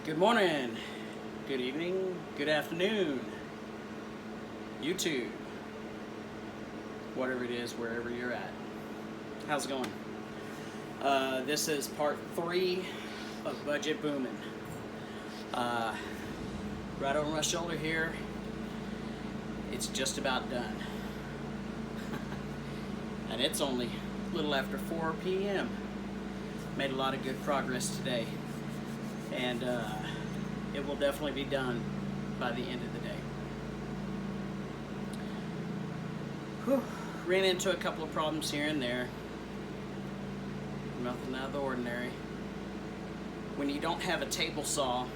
Good morning, good evening, good afternoon, YouTube, whatever it is, wherever you're at. How's it going? This is part 3 of Budget Boomin. Right over my shoulder here, it's just about done. And it's only a little after 4 p.m. Made a lot of good progress today. And it will definitely be done by the end of the day. Whew. Ran into a couple of problems here and there. Nothing out of the ordinary. When you don't have a table saw,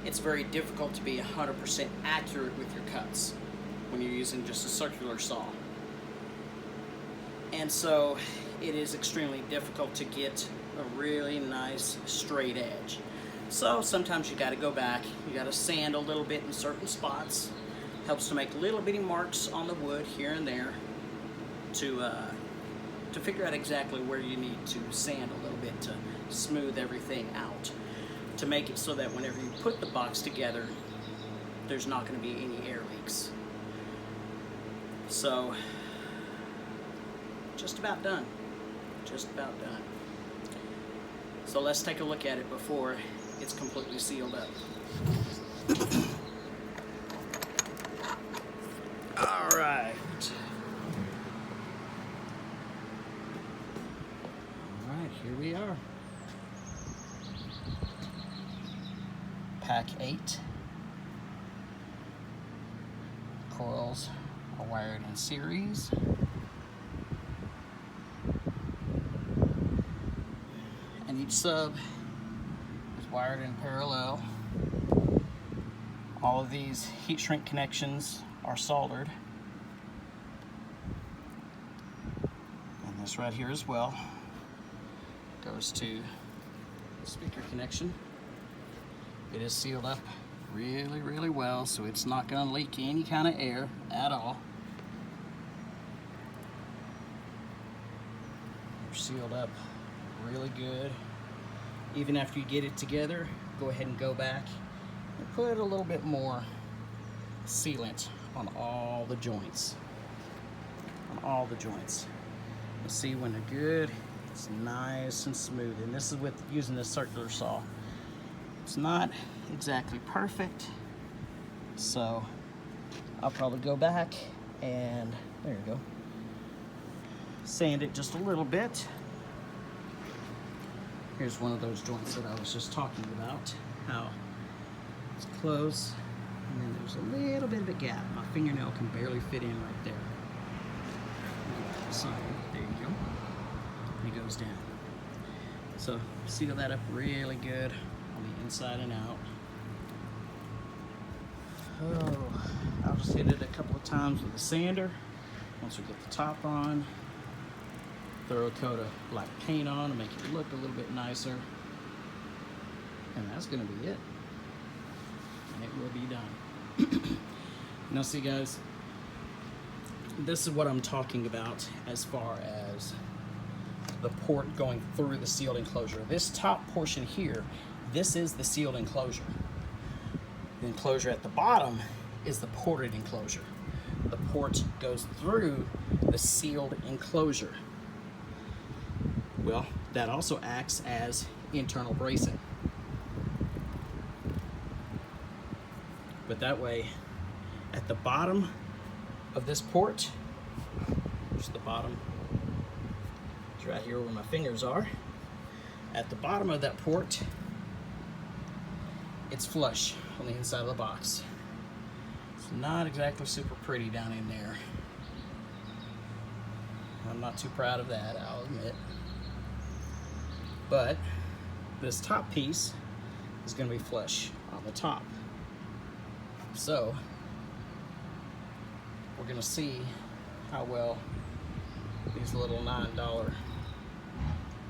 it's very difficult to be 100% accurate with your cuts when you're using just a circular saw. And so it is extremely difficult to get a really nice straight edge. So sometimes you got to go back, you got to sand a little bit in certain spots. Helps to make little bitty marks on the wood here and there to figure out exactly where you need to sand a little bit to smooth everything out, to make it so that whenever you put the box together, there's not going to be any air leaks. So just about done. Just about done. So let's take a look at it before it's completely sealed up. All right. All right, here we are. Pack 8. Coils are wired in series. And each sub is wired in parallel. All of these heat shrink connections are soldered. And this right here as well goes to the speaker connection. It is sealed up really, really well, so it's not going to leak any kind of air at all. They're sealed up really good. Even after you get it together, go ahead and go back and put a little bit more sealant on all the joints. On all the joints. You'll see when they're good, it's nice and smooth. And this is with using this circular saw. It's not exactly perfect, so I'll probably go back and there you go. Sand it just a little bit. Here's one of those joints that I was just talking about, how it's close, and then there's a little bit of a gap. My fingernail can barely fit in right there. There you go. And it goes down. So seal that up really good on the inside and out. Oh, I'll just hit it a couple of times with a sander. Once we get the top on, throw a coat of black paint on to make it look a little bit nicer. And that's gonna be it. And it will be done. Now see guys, this is what I'm talking about as far as the port going through the sealed enclosure. This top portion here, this is the sealed enclosure. The enclosure at the bottom is the ported enclosure. The port goes through the sealed enclosure. Well, that also acts as internal bracing. But that way, at the bottom of this port, which is the bottom, it's right here where my fingers are, at the bottom of that port, it's flush on the inside of the box. It's not exactly super pretty down in there. I'm not too proud of that, I'll admit. But this top piece is going to be flush on the top. So we're going to see how well these little $9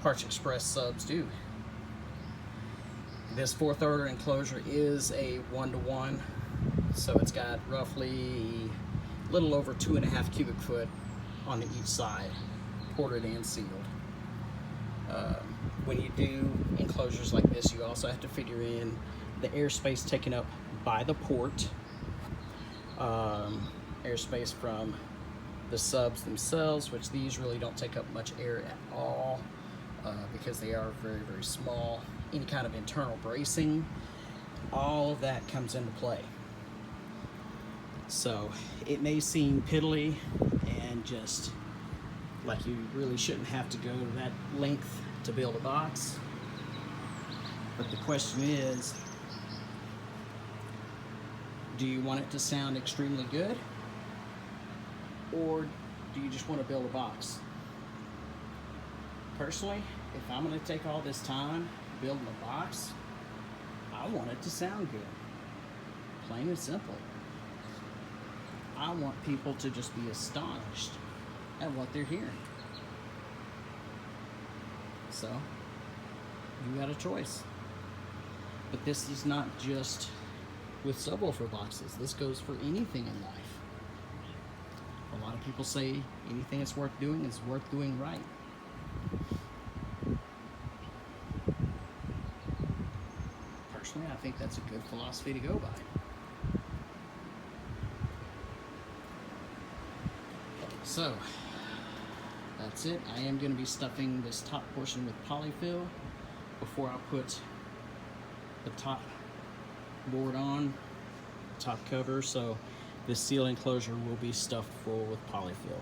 Parts Express subs do. This 4th order enclosure is a 1-to-1, so it's got roughly a little over 2.5 cubic foot on each side, ported and sealed. When you do enclosures like this, you also have to figure in the airspace taken up by the port, airspace from the subs themselves, which these really don't take up much air at all because they are very, very small. Any kind of internal bracing, all of that comes into play. So it may seem piddly and just like you really shouldn't have to go to that length to build a box. But the question is, do you want it to sound extremely good? Or do you just want to build a box? Personally, if I'm going to take all this time building a box, I want it to sound good. Plain and simple. I want people to just be astonished at what they're hearing. So, you got a choice. But this is not just with subwoofer boxes. This goes for anything in life. A lot of people say anything that's worth doing is worth doing right. Personally, I think that's a good philosophy to go by. So, that's it. I am going to be stuffing this top portion with polyfill before I put the top board on, top cover, so this seal enclosure will be stuffed full with polyfill.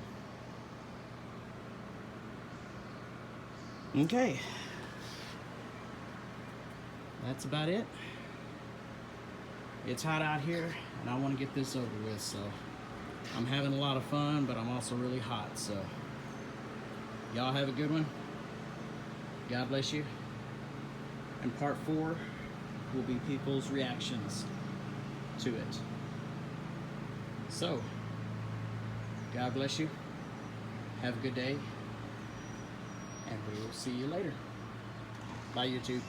Okay, that's about it. It's hot out here and I want to get this over with, so I'm having a lot of fun, but I'm also really hot, so y'all have a good one. God bless you. And part 4 will be people's reactions to it. So, God bless you. Have a good day. And we will see you later. Bye, YouTube.